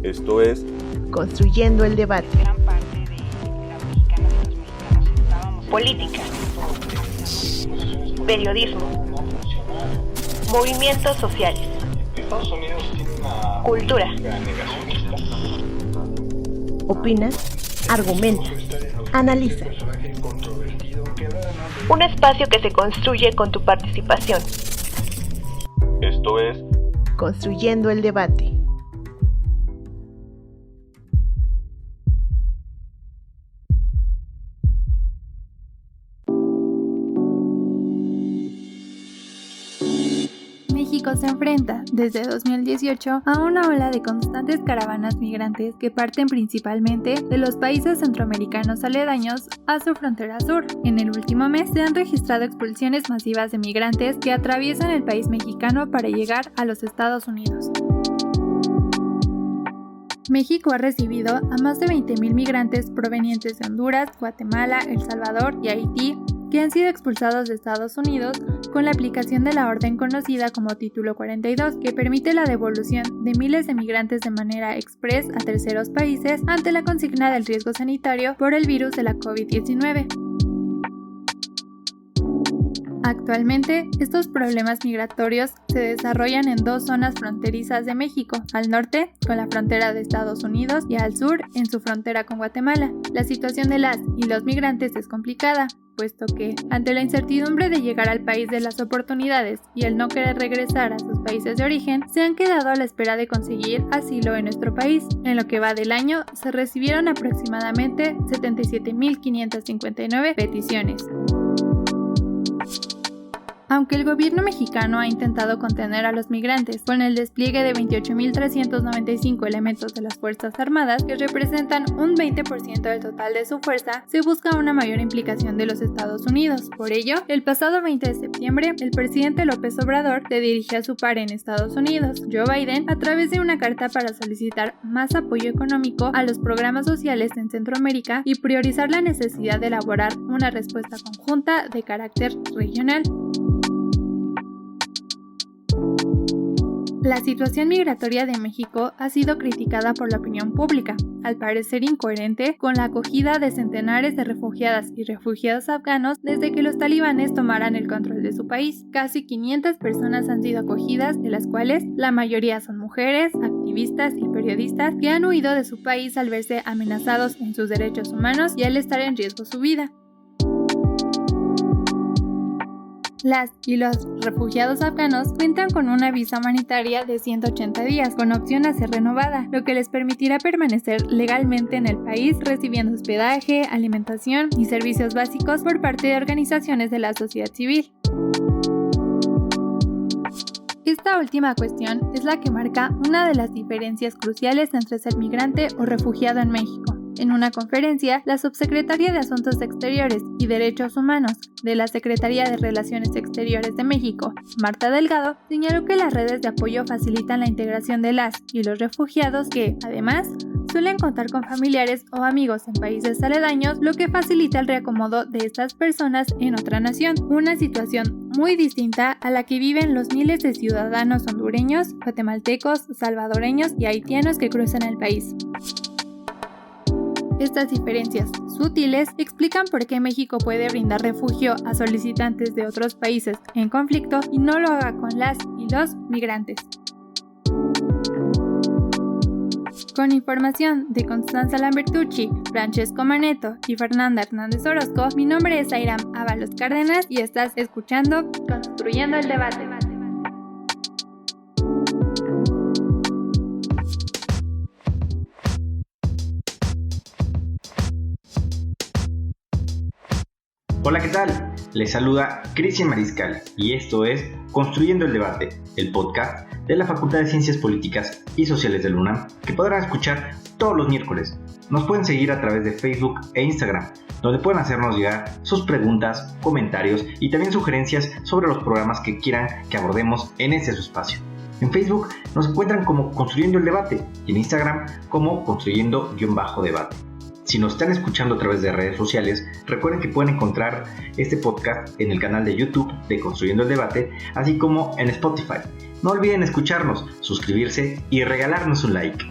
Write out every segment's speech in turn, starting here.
Esto es Construyendo el Debate. Gran parte de las mexicanas y los mexicanos estábamos. Política, periodismo, movimientos sociales, Estados Unidos tiene una cultura, negacionista. Opina, argumenta, analiza. un espacio que se construye con tu participación. Esto es Construyendo el Debate. México se enfrenta desde 2018 a una ola de constantes caravanas migrantes que parten principalmente de los países centroamericanos aledaños a su frontera sur. En el último mes se han registrado expulsiones masivas de migrantes que atraviesan el país mexicano para llegar a los Estados Unidos. México ha recibido a más de 20,000 migrantes provenientes de Honduras, Guatemala, El Salvador y Haití, que han sido expulsados de Estados Unidos con la aplicación de la orden conocida como Título 42, que permite la devolución de miles de migrantes de manera express a terceros países ante la consigna del riesgo sanitario por el virus de la COVID-19. Actualmente, estos problemas migratorios se desarrollan en dos zonas fronterizas de México, al norte, con la frontera de Estados Unidos, y al sur, en su frontera con Guatemala. La situación de las y los migrantes es complicada, puesto que, ante la incertidumbre de llegar al país de las oportunidades y el no querer regresar a sus países de origen, se han quedado a la espera de conseguir asilo en nuestro país. En lo que va del año, se recibieron aproximadamente 77,559 peticiones. Aunque el gobierno mexicano ha intentado contener a los migrantes con el despliegue de 28,395 elementos de las Fuerzas Armadas, que representan un 20% del total de su fuerza, se busca una mayor implicación de los Estados Unidos. Por ello, el pasado 20 de septiembre, el presidente López Obrador se dirigió a su par en Estados Unidos, Joe Biden, a través de una carta para solicitar más apoyo económico a los programas sociales en Centroamérica y priorizar la necesidad de elaborar una respuesta conjunta de carácter regional. La situación migratoria de México ha sido criticada por la opinión pública, al parecer incoherente con la acogida de centenares de refugiadas y refugiados afganos desde que los talibanes tomaran el control de su país. Casi 500 personas han sido acogidas, de las cuales la mayoría son mujeres, activistas y periodistas que han huido de su país al verse amenazados en sus derechos humanos y al estar en riesgo su vida. Las y los refugiados afganos cuentan con una visa humanitaria de 180 días, con opción a ser renovada, lo que les permitirá permanecer legalmente en el país, recibiendo hospedaje, alimentación y servicios básicos por parte de organizaciones de la sociedad civil. Esta última cuestión es la que marca una de las diferencias cruciales entre ser migrante o refugiado en México. En una conferencia, la subsecretaria de Asuntos Exteriores y Derechos Humanos de la Secretaría de Relaciones Exteriores de México, Marta Delgado, señaló que las redes de apoyo facilitan la integración de las y los refugiados que, además, suelen contar con familiares o amigos en países aledaños, lo que facilita el reacomodo de estas personas en otra nación, una situación muy distinta a la que viven los miles de ciudadanos hondureños, guatemaltecos, salvadoreños y haitianos que cruzan el país. Estas diferencias sutiles explican por qué México puede brindar refugio a solicitantes de otros países en conflicto y no lo haga con las y los migrantes. Con información de Constanza Lambertucci, Francesco Manetto y Fernanda Hernández Orozco, mi nombre es Airam Ábalos Cárdenas y estás escuchando Construyendo el Debate. Hola, ¿qué tal? Les saluda Cristian Mariscal y esto es Construyendo el Debate, el podcast de la Facultad de Ciencias Políticas y Sociales de la UNAM, que podrán escuchar todos los miércoles. Nos pueden seguir a través de Facebook e Instagram, donde pueden hacernos llegar sus preguntas, comentarios y también sugerencias sobre los programas que quieran que abordemos en este su espacio. En Facebook nos encuentran como Construyendo el Debate y en Instagram como Construyendo-Debate. Si nos están escuchando a través de redes sociales, recuerden que pueden encontrar este podcast en el canal de YouTube de Construyendo el Debate, así como en Spotify. No olviden escucharnos, suscribirse y regalarnos un like.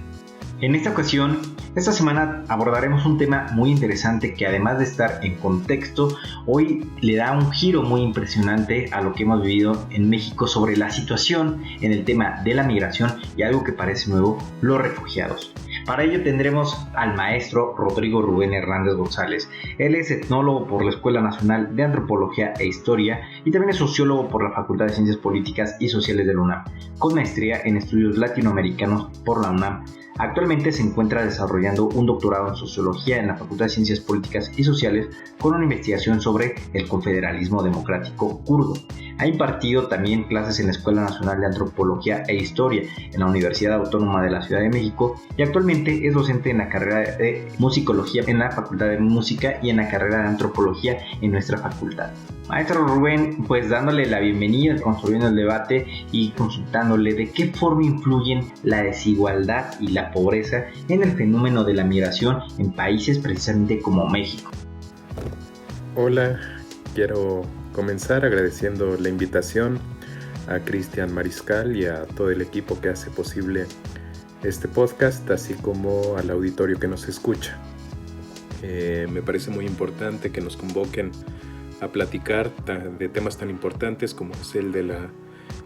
En esta ocasión, esta semana abordaremos un tema muy interesante que, además de estar en contexto, hoy le da un giro muy impresionante a lo que hemos vivido en México sobre la situación en el tema de la migración y algo que parece nuevo, los refugiados. Para ello tendremos al maestro Rodrigo Rubén Hernández González. Él es etnólogo por la Escuela Nacional de Antropología e Historia y también es sociólogo por la Facultad de Ciencias Políticas y Sociales de la UNAM, con maestría en estudios latinoamericanos por la UNAM. Actualmente se encuentra desarrollando un doctorado en Sociología en la Facultad de Ciencias Políticas y Sociales con una investigación sobre el confederalismo democrático kurdo. Ha impartido también clases en la Escuela Nacional de Antropología e Historia en la Universidad Autónoma de la Ciudad de México y actualmente es docente en la carrera de Musicología en la Facultad de Música y en la carrera de Antropología en nuestra facultad. Maestro Rubén, pues dándole la bienvenida, construyendo el debate y consultándole de qué forma influyen la desigualdad y la pobreza en el fenómeno de la migración en países precisamente como México. Hola, quiero comenzar agradeciendo la invitación a Cristian Mariscal y a todo el equipo que hace posible este podcast, así como al auditorio que nos escucha. Me parece muy importante que nos convoquen a platicar de temas tan importantes como es el de la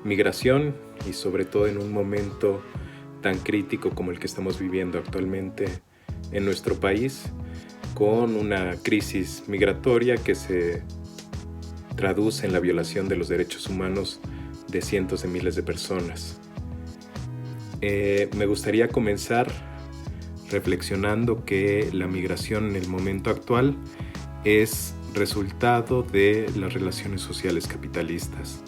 migración y sobre todo en un momento tan crítico como el que estamos viviendo actualmente en nuestro país, con una crisis migratoria que se traduce en la violación de los derechos humanos de cientos de miles de personas. Me gustaría comenzar reflexionando que la migración en el momento actual es resultado de las relaciones sociales capitalistas.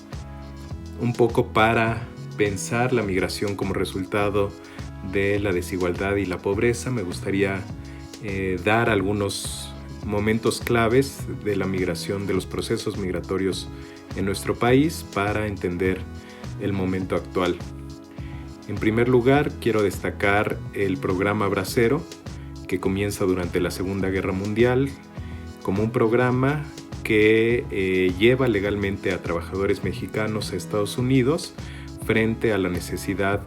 Un poco para pensar la migración como resultado de la desigualdad y la pobreza, me gustaría dar algunos momentos claves de la migración, de los procesos migratorios en nuestro país para entender el momento actual. En primer lugar, quiero destacar el programa Bracero, que comienza durante la Segunda Guerra Mundial, como un programa que lleva legalmente a trabajadores mexicanos a Estados Unidos frente a la necesidad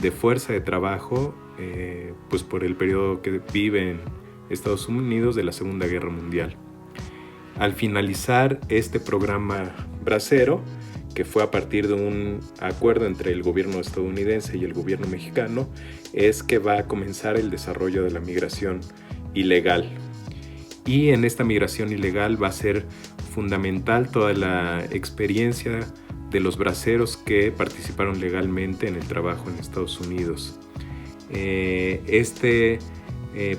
de fuerza de trabajo, pues por el periodo que vive en Estados Unidos de la Segunda Guerra Mundial. Al finalizar este programa Bracero, que fue a partir de un acuerdo entre el gobierno estadounidense y el gobierno mexicano, es que va a comenzar el desarrollo de la migración ilegal. Y en esta migración ilegal va a ser fundamental toda la experiencia de los braceros que participaron legalmente en el trabajo en Estados Unidos. Este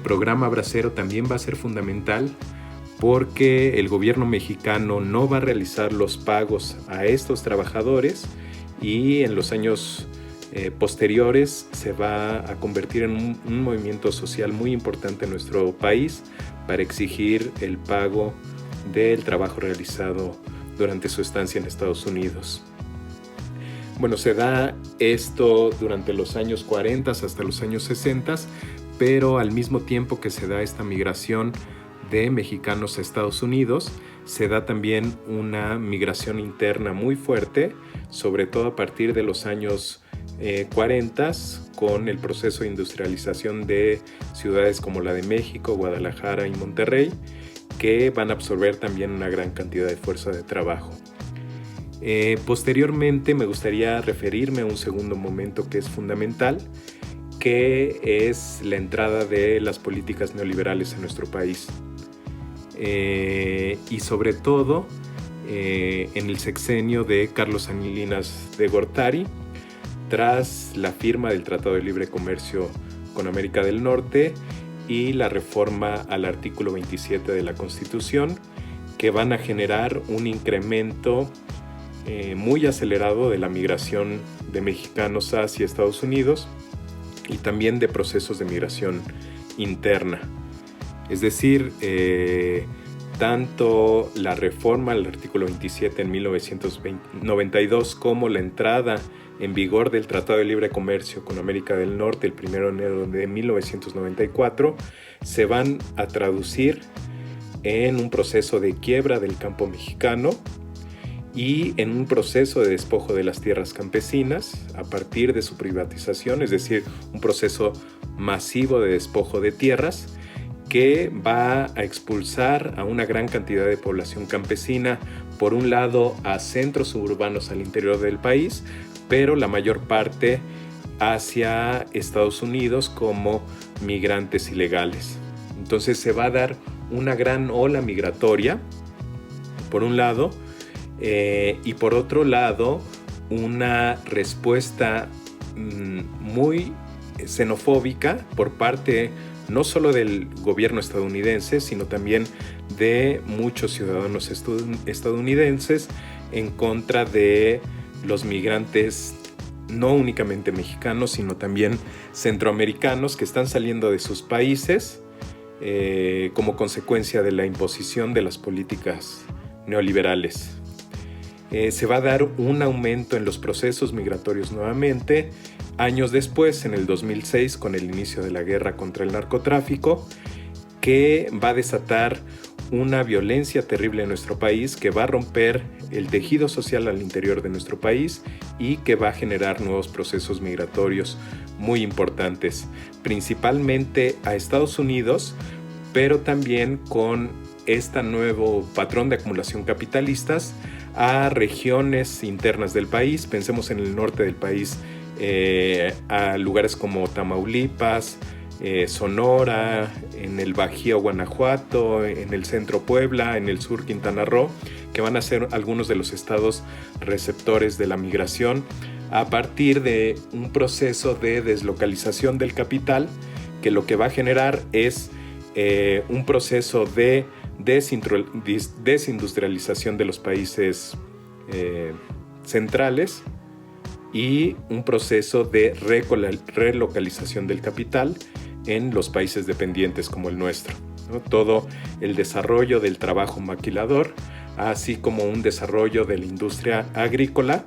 programa Bracero también va a ser fundamental porque el gobierno mexicano no va a realizar los pagos a estos trabajadores y en los años posteriores se va a convertir en un movimiento social muy importante en nuestro país para exigir el pago del trabajo realizado durante su estancia en Estados Unidos. Bueno, se da esto durante los años 40 hasta los años 60, pero al mismo tiempo que se da esta migración de mexicanos a Estados Unidos, se da también una migración interna muy fuerte, sobre todo a partir de los años 40, con el proceso de industrialización de ciudades como la de México, Guadalajara y Monterrey, que van a absorber también una gran cantidad de fuerza de trabajo. Posteriormente me gustaría referirme a un segundo momento que es fundamental, que es la entrada de las políticas neoliberales en nuestro país. Y sobre todo en el sexenio de Carlos Salinas de Gortari, tras la firma del Tratado de Libre Comercio con América del Norte y la reforma al artículo 27 de la Constitución, que van a generar un incremento muy acelerado de la migración de mexicanos hacia Estados Unidos y también de procesos de migración interna. Es decir, tanto la reforma al artículo 27 en 1992 como la entrada en vigor del Tratado de Libre Comercio con América del Norte el 1 de enero de 1994 se van a traducir en un proceso de quiebra del campo mexicano y en un proceso de despojo de las tierras campesinas a partir de su privatización, es decir, un proceso masivo de despojo de tierras que va a expulsar a una gran cantidad de población campesina, por un lado a centros suburbanos al interior del país, pero la mayor parte hacia Estados Unidos como migrantes ilegales. Entonces se va a dar una gran ola migratoria, por un lado, y por otro lado, una respuesta muy xenofóbica por parte no solo del gobierno estadounidense, sino también de muchos ciudadanos estadounidenses en contra de los migrantes, no únicamente mexicanos, sino también centroamericanos que están saliendo de sus países como consecuencia de la imposición de las políticas neoliberales. Se va a dar un aumento en los procesos migratorios nuevamente, años después, en el 2006, con el inicio de la guerra contra el narcotráfico, que va a desatar una violencia terrible en nuestro país, que va a romper el tejido social al interior de nuestro país y que va a generar nuevos procesos migratorios muy importantes, principalmente a Estados Unidos, pero también con este nuevo patrón de acumulación capitalistas a regiones internas del país. Pensemos en el norte del país, a lugares como Tamaulipas, Sonora, en el Bajío Guanajuato, en el centro Puebla, en el sur Quintana Roo, que van a ser algunos de los estados receptores de la migración a partir de un proceso de deslocalización del capital, que lo que va a generar es un proceso de desindustrialización de los países centrales y un proceso de relocalización del capital en los países dependientes como el nuestro, ¿no? Todo el desarrollo del trabajo maquilador, así como un desarrollo de la industria agrícola,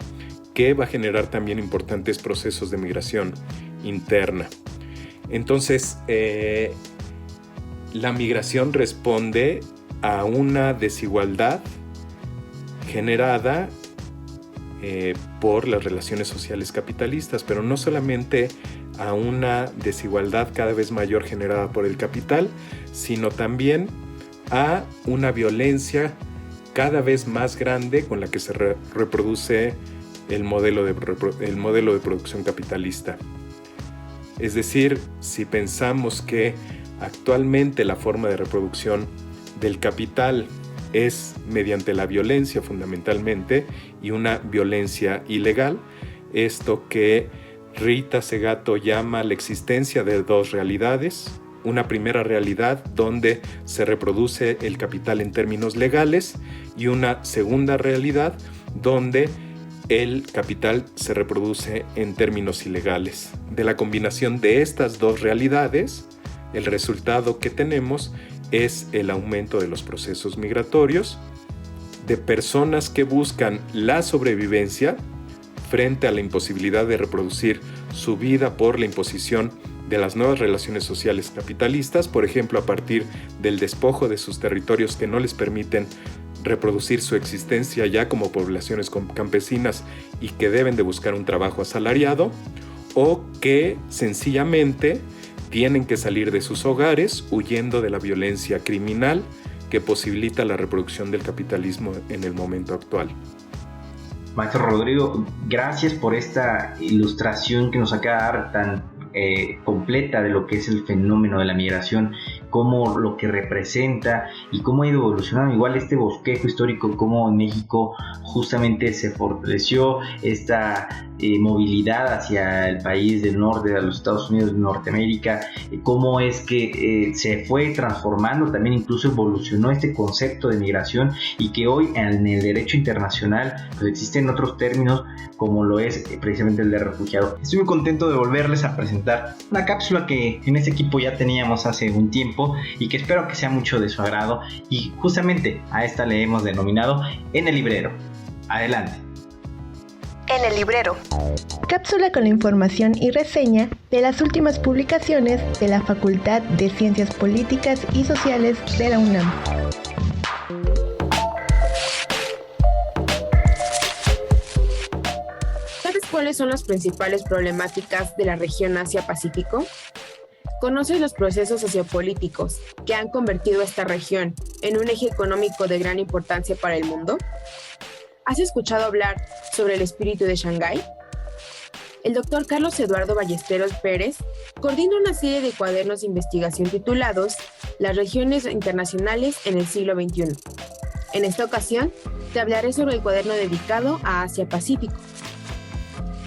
que va a generar también importantes procesos de migración interna. Entonces, la migración responde a una desigualdad generada por las relaciones sociales capitalistas, pero no solamente a una desigualdad cada vez mayor generada por el capital, sino también a una violencia cada vez más grande con la que se reproduce el modelo de producción capitalista. Es decir, si pensamos que actualmente la forma de reproducción del capital es mediante la violencia fundamentalmente, y una violencia ilegal, esto que Rita Segato llama la existencia de dos realidades: una primera realidad donde se reproduce el capital en términos legales, y una segunda realidad donde el capital se reproduce en términos ilegales. De la combinación de estas dos realidades, el resultado que tenemos es el aumento de los procesos migratorios, de personas que buscan la sobrevivencia frente a la imposibilidad de reproducir su vida por la imposición de las nuevas relaciones sociales capitalistas, por ejemplo, a partir del despojo de sus territorios que no les permiten reproducir su existencia ya como poblaciones campesinas y que deben de buscar un trabajo asalariado, o que sencillamente tienen que salir de sus hogares huyendo de la violencia criminal que posibilita la reproducción del capitalismo en el momento actual. Maestro Rodrigo, gracias por esta ilustración que nos acaba de dar tan completa de lo que es el fenómeno de la migración, cómo lo que representa y cómo ha ido evolucionando igual este bosquejo histórico, cómo en México justamente se fortaleció esta movilidad hacia el país del norte, a los Estados Unidos de Norteamérica, cómo es que se fue transformando, también incluso evolucionó este concepto de migración, y que hoy en el derecho internacional pues existen otros términos como lo es precisamente el de refugiado. Estoy muy contento de volverles a presentar una cápsula que en este equipo ya teníamos hace un tiempo y que espero que sea mucho de su agrado, y justamente a esta le hemos denominado En el Librero. Adelante. En el Librero. Cápsula con la información y reseña de las últimas publicaciones de la Facultad de Ciencias Políticas y Sociales de la UNAM. ¿Sabes cuáles son las principales problemáticas de la región Asia-Pacífico? ¿Conoces los procesos sociopolíticos que han convertido esta región en un eje económico de gran importancia para el mundo? ¿Has escuchado hablar sobre el espíritu de Shanghái? El doctor Carlos Eduardo Ballesteros Pérez coordina una serie de cuadernos de investigación titulados Las regiones internacionales en el siglo XXI. En esta ocasión, te hablaré sobre el cuaderno dedicado a Asia-Pacífico.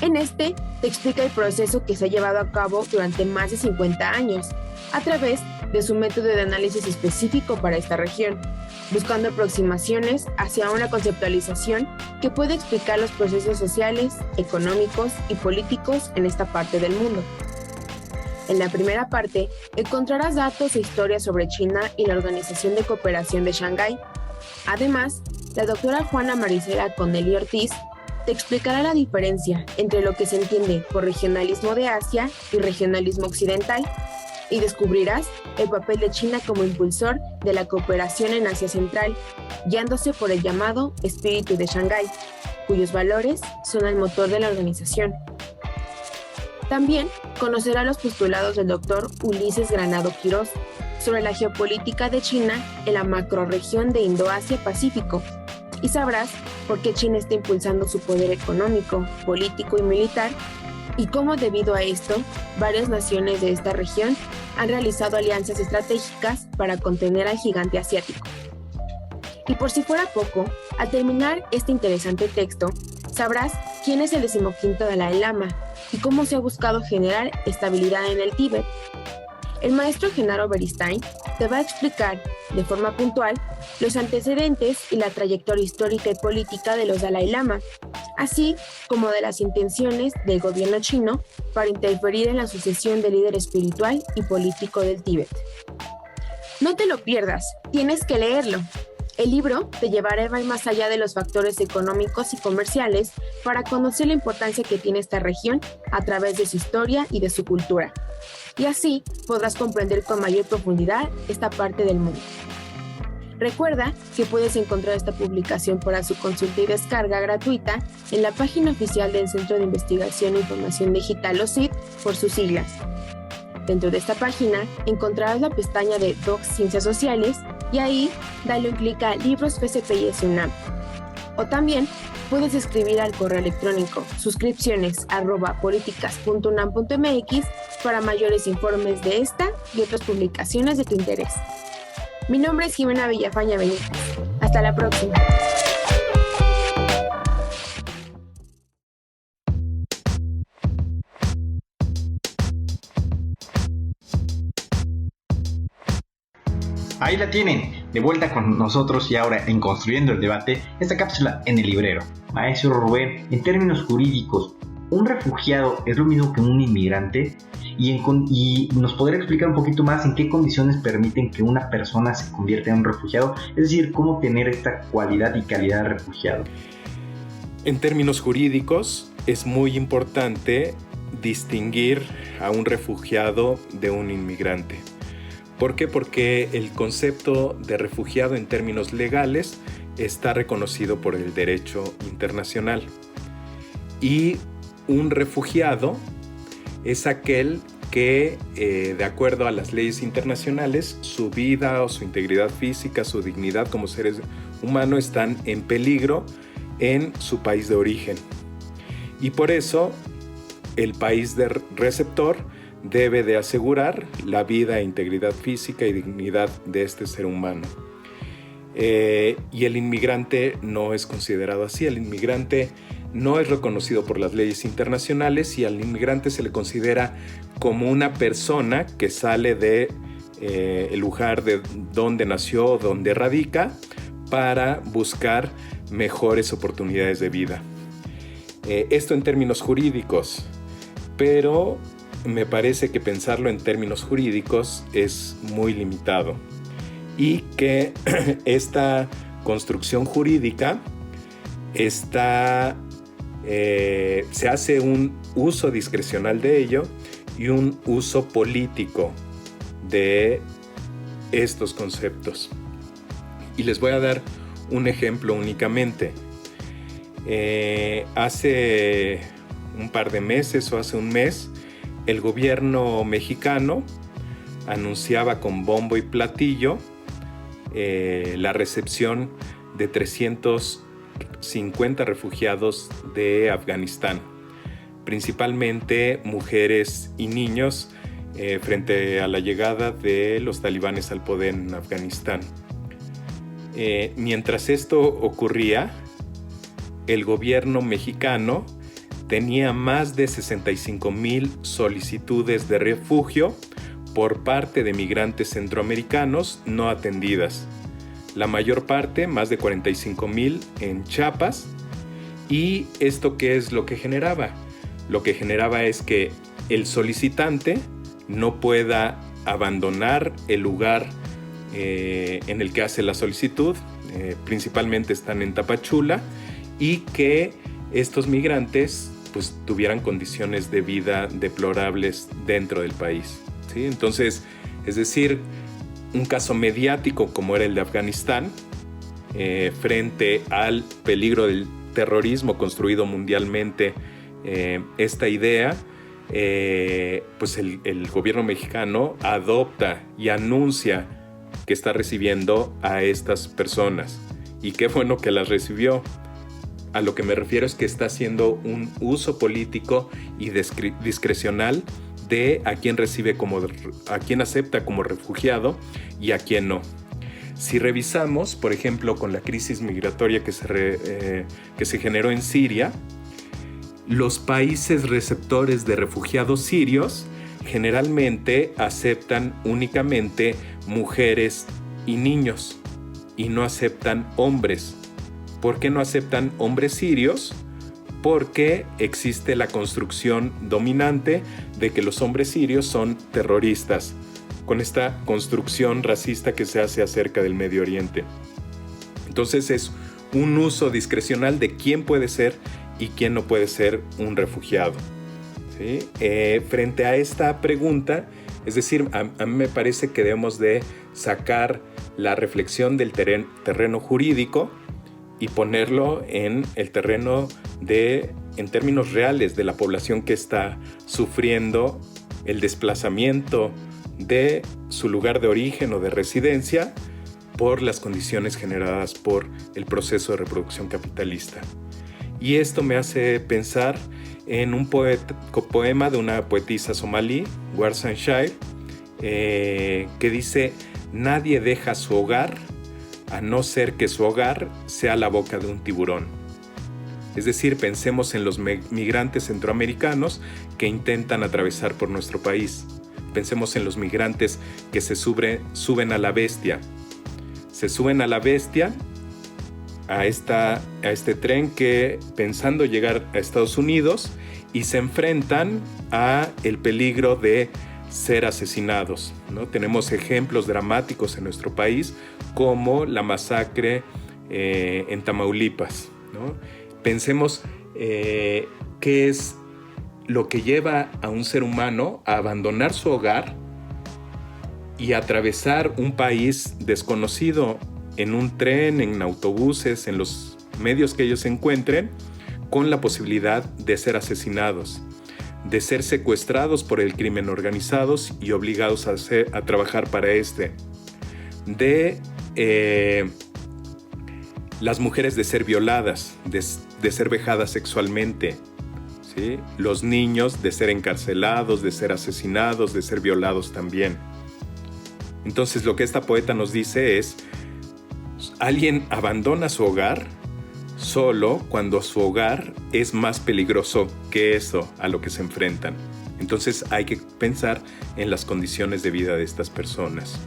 En este, te explica el proceso que se ha llevado a cabo durante más de 50 años, a través de su método de análisis específico para esta región, buscando aproximaciones hacia una conceptualización que puede explicar los procesos sociales, económicos y políticos en esta parte del mundo. En la primera parte, encontrarás datos e historias sobre China y la Organización de Cooperación de Shanghái. Además, la doctora Juana Marisela Connelly Ortiz te explicará la diferencia entre lo que se entiende por regionalismo de Asia y regionalismo occidental, y descubrirás el papel de China como impulsor de la cooperación en Asia Central, guiándose por el llamado espíritu de Shanghái, cuyos valores son el motor de la organización. También conocerá los postulados del doctor Ulises Granado Quirós sobre la geopolítica de China en la macrorregión de Indo-Asia-Pacífico, y sabrás por qué China está impulsando su poder económico, político y militar, y cómo debido a esto, varias naciones de esta región han realizado alianzas estratégicas para contener al gigante asiático. Y por si fuera poco, al terminar este interesante texto, sabrás quién es el 15º Dalai Lama y cómo se ha buscado generar estabilidad en el Tíbet. El maestro Genaro Beristain te va a explicar, de forma puntual, los antecedentes y la trayectoria histórica y política de los Dalai Lama, así como de las intenciones del gobierno chino para interferir en la sucesión del líder espiritual y político del Tíbet. No te lo pierdas, tienes que leerlo. El libro te llevará más allá de los factores económicos y comerciales para conocer la importancia que tiene esta región a través de su historia y de su cultura. Y así podrás comprender con mayor profundidad esta parte del mundo. Recuerda que puedes encontrar esta publicación para su consulta y descarga gratuita en la página oficial del Centro de Investigación e Información Digital, o CID, por sus siglas. Dentro de esta página encontrarás la pestaña de Docs Ciencias Sociales y ahí dale un clic a Libros FCPIS UNAM. O también puedes escribir al correo electrónico suscripciones@políticas.unam.mx para mayores informes de esta y otras publicaciones de tu interés. Mi nombre es Jimena Villafaña Benítez. Hasta la próxima. Ahí la tienen, de vuelta con nosotros y ahora en Construyendo el Debate, esta cápsula en el librero. Maestro Rubén, en términos jurídicos, ¿un refugiado es lo mismo que un inmigrante? Y nos podría explicar un poquito más en qué condiciones permiten que una persona se convierta en un refugiado, es decir, cómo tener esta cualidad y calidad de refugiado. En términos jurídicos, es muy importante distinguir a un refugiado de un inmigrante. ¿Por qué? Porque el concepto de refugiado en términos legales está reconocido por el derecho internacional. Y un refugiado es aquel que, de acuerdo a las leyes internacionales, su vida o su integridad física, su dignidad como seres humanos están en peligro en su país de origen. Y por eso, el país de receptor debe de asegurar la vida, integridad física y dignidad de este ser humano. Y el inmigrante no es considerado así. El inmigrante no es reconocido por las leyes internacionales y al inmigrante se le considera como una persona que sale de el lugar de donde nació, donde radica, para buscar mejores oportunidades de vida. Esto en términos jurídicos, pero me parece que pensarlo en términos jurídicos es muy limitado y que esta construcción jurídica se hace un uso discrecional de ello y un uso político de estos conceptos. Y les voy a dar un ejemplo únicamente. Hace un par de meses o hace un mes, el gobierno mexicano anunciaba con bombo y platillo la recepción de 350 refugiados de Afganistán, principalmente mujeres y niños, frente a la llegada de los talibanes al poder en Afganistán. Mientras esto ocurría, el gobierno mexicano tenía más de 65,000 solicitudes de refugio por parte de migrantes centroamericanos no atendidas. La mayor parte, más de 45,000, en Chiapas. ¿Y esto qué es lo que generaba? Lo que generaba es que el solicitante no pueda abandonar el lugar en el que hace la solicitud, principalmente están en Tapachula, y que estos migrantes pues tuvieran condiciones de vida deplorables dentro del país, ¿sí? Entonces, es decir, un caso mediático como era el de Afganistán, frente al peligro del terrorismo construido mundialmente, esta idea, pues el gobierno mexicano adopta y anuncia que está recibiendo a estas personas. Y qué bueno que las recibió. A lo que me refiero es que está haciendo un uso político y discrecional de a quién a quién acepta como refugiado y a quién no. Si revisamos, por ejemplo, con la crisis migratoria que se generó en Siria, los países receptores de refugiados sirios generalmente aceptan únicamente mujeres y niños y no aceptan hombres. ¿Por qué no aceptan hombres sirios? Porque existe la construcción dominante de que los hombres sirios son terroristas, con esta construcción racista que se hace acerca del Medio Oriente. Entonces es un uso discrecional de quién puede ser y quién no puede ser un refugiado, ¿sí? Frente a esta pregunta, es decir, a mí me parece que debemos de sacar la reflexión del terreno jurídico y ponerlo en el terreno en términos reales de la población que está sufriendo el desplazamiento de su lugar de origen o de residencia por las condiciones generadas por el proceso de reproducción capitalista. Y esto me hace pensar en un poema de una poetisa somalí, Warsan Shire, que dice: nadie deja su hogar a no ser que su hogar sea la boca de un tiburón. Es decir, pensemos en los migrantes centroamericanos que intentan atravesar por nuestro país. Pensemos en los migrantes que se suben a la bestia. Se suben a la bestia, a este tren que pensando llegar a Estados Unidos, y se enfrentan a el peligro de ser asesinados, ¿no? Tenemos ejemplos dramáticos en nuestro país como la masacre en Tamaulipas, ¿no? Pensemos qué es lo que lleva a un ser humano a abandonar su hogar y atravesar un país desconocido en un tren, en autobuses, en los medios que ellos se encuentren, con la posibilidad de ser asesinados, de ser secuestrados por el crimen organizado y obligados a trabajar para de las mujeres de ser violadas, de ser vejadas sexualmente, ¿sí? Los niños de ser encarcelados, de ser asesinados, de ser violados también. Entonces lo que esta poeta nos dice es: alguien abandona su hogar solo cuando su hogar es más peligroso que eso a lo que se enfrentan. Entonces hay que pensar en las condiciones de vida de estas personas.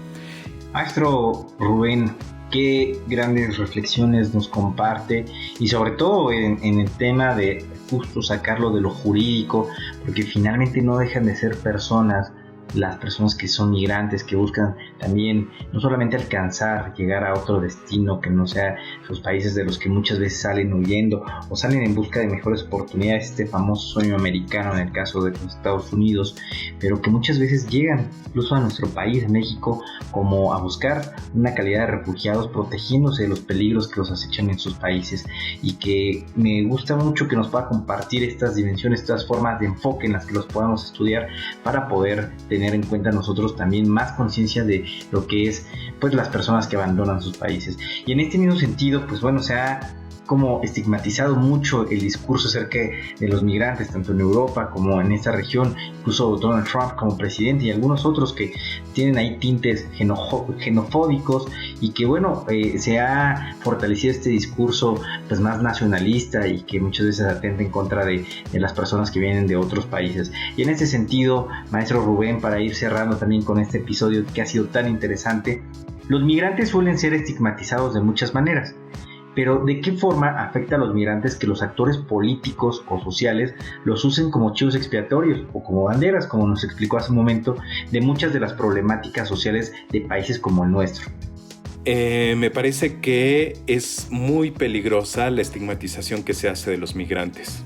Maestro Rubén, qué grandes reflexiones nos comparte, y sobre todo en el tema de justo sacarlo de lo jurídico, porque finalmente no dejan de ser personas, las personas que son migrantes, que buscan también no solamente alcanzar, llegar a otro destino que no sea sus países de los que muchas veces salen huyendo o salen en busca de mejores oportunidades, este famoso sueño americano en el caso de los Estados Unidos, pero que muchas veces llegan incluso a nuestro país, México, como a buscar una calidad de refugiados, protegiéndose de los peligros que los acechan en sus países, y que me gusta mucho que nos pueda compartir estas dimensiones, estas formas de enfoque en las que los podamos estudiar para poder tener tener en cuenta nosotros también más conciencia de lo que es pues las personas que abandonan sus países. Y en este mismo sentido, pues bueno, se ha como estigmatizado mucho el discurso acerca de los migrantes, tanto en Europa como en esta región, incluso Donald Trump como presidente y algunos otros que tienen ahí tintes xenofóbicos, y que bueno, se ha fortalecido este discurso pues más nacionalista y que muchas veces atenta en contra de las personas que vienen de otros países. Y en ese sentido, maestro Rubén, para ir cerrando también con este episodio que ha sido tan interesante, los migrantes suelen ser estigmatizados de muchas maneras. Pero ¿de qué forma afecta a los migrantes que los actores políticos o sociales los usen como chivos expiatorios o como banderas, como nos explicó hace un momento, de muchas de las problemáticas sociales de países como el nuestro? Me parece que es muy peligrosa la estigmatización que se hace de los migrantes.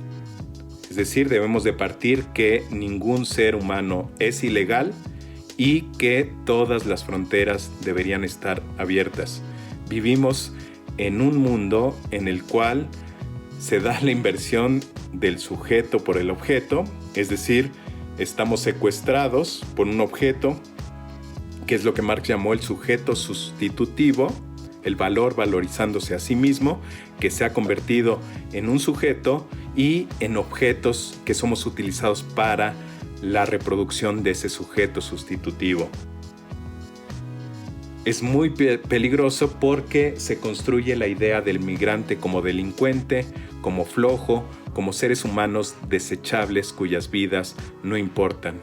Es decir, debemos de partir que ningún ser humano es ilegal y que todas las fronteras deberían estar abiertas. Vivimos en un mundo en el cual se da la inversión del sujeto por el objeto, es decir, estamos secuestrados por un objeto, que es lo que Marx llamó el sujeto sustitutivo, el valor valorizándose a sí mismo, que se ha convertido en un sujeto y en objetos que somos utilizados para la reproducción de ese sujeto sustitutivo. Es muy peligroso porque se construye la idea del migrante como delincuente, como flojo, como seres humanos desechables cuyas vidas no importan.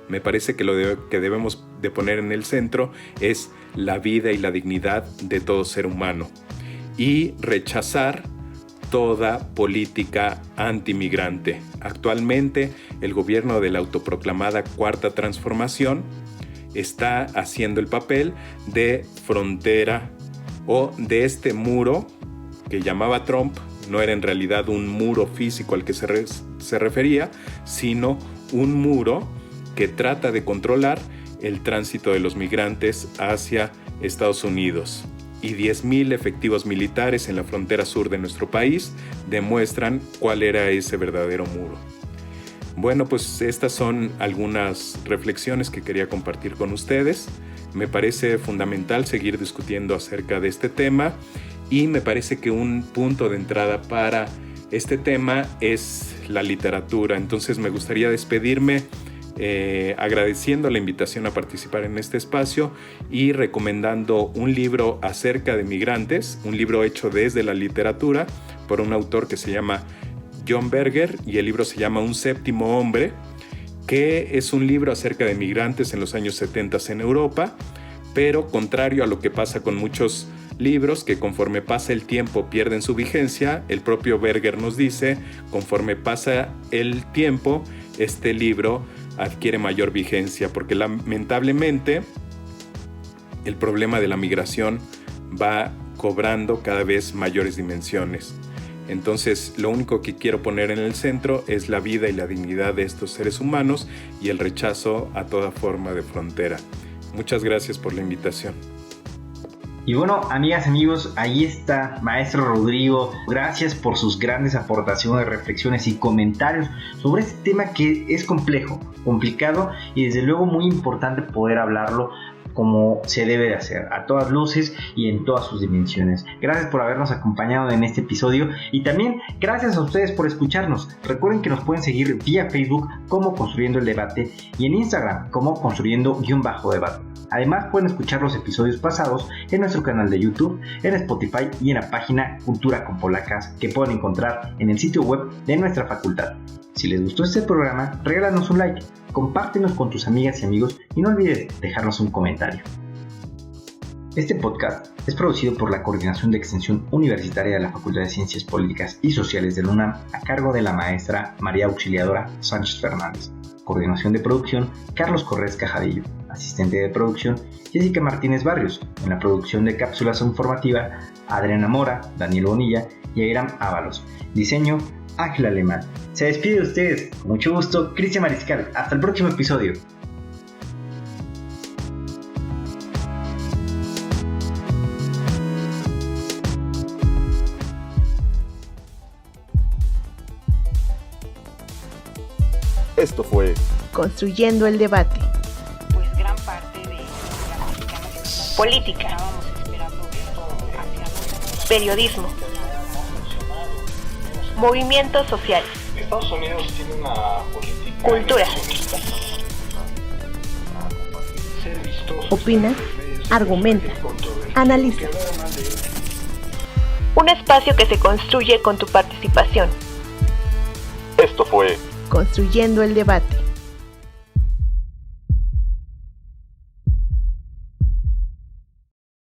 Me parece que lo que debemos de poner en el centro es la vida y la dignidad de todo ser humano y rechazar toda política antimigrante. Actualmente, el gobierno de la autoproclamada Cuarta Transformación está haciendo el papel de frontera o de este muro que llamaba Trump. No era en realidad un muro físico al que se refería, sino un muro que trata de controlar el tránsito de los migrantes hacia Estados Unidos. Y 10,000 efectivos militares en la frontera sur de nuestro país demuestran cuál era ese verdadero muro. Bueno, pues estas son algunas reflexiones que quería compartir con ustedes. Me parece fundamental seguir discutiendo acerca de este tema y me parece que un punto de entrada para este tema es la literatura. Entonces me gustaría despedirme agradeciendo la invitación a participar en este espacio y recomendando un libro acerca de migrantes, un libro hecho desde la literatura por un autor que se llama John Berger, y el libro se llama Un séptimo hombre, que es un libro acerca de migrantes en los años 70 en Europa, pero contrario a lo que pasa con muchos libros que conforme pasa el tiempo pierden su vigencia, el propio Berger nos dice, conforme pasa el tiempo, este libro adquiere mayor vigencia, porque lamentablemente el problema de la migración va cobrando cada vez mayores dimensiones. Entonces, lo único que quiero poner en el centro es la vida y la dignidad de estos seres humanos y el rechazo a toda forma de frontera. Muchas gracias por la invitación. Y bueno, amigas, amigos, ahí está maestro Rodrigo. Gracias por sus grandes aportaciones, reflexiones y comentarios sobre este tema que es complejo, complicado y desde luego muy importante poder hablarlo como se debe de hacer, a todas luces y en todas sus dimensiones. Gracias por habernos acompañado en este episodio y también gracias a ustedes por escucharnos. Recuerden que nos pueden seguir vía Facebook como Construyendo el Debate y en Instagram como Construyendo_Debate. Además pueden escuchar los episodios pasados en nuestro canal de YouTube, en Spotify y en la página Cultura con Polacas que pueden encontrar en el sitio web de nuestra facultad. Si les gustó este programa, regálanos un like, compártenos con tus amigas y amigos y no olvides dejarnos un comentario. Este podcast es producido por la Coordinación de Extensión Universitaria de la Facultad de Ciencias Políticas y Sociales de la UNAM a cargo de la maestra María Auxiliadora Sánchez Fernández. Coordinación de producción Carlos Corrés Cajadillo. Asistente de producción Jessica Martínez Barrios. En la producción de cápsulas informativa Adriana Mora, Daniel Bonilla y Airam Ábalos. Diseño Ángel Alemán. Se despide de ustedes, con mucho gusto, Cristian Mariscal. Hasta el próximo episodio. Esto fue Construyendo el Debate. política, estábamos esperando esto hacia nosotros. periodismo, movimientos sociales, Estados Unidos tiene una política cultura. negacionista. Ser vistoso, Opina, argumenta, controvertido, analiza. que hablar mal de él. Un espacio que se construye con tu participación, Esto fue construyendo el debate.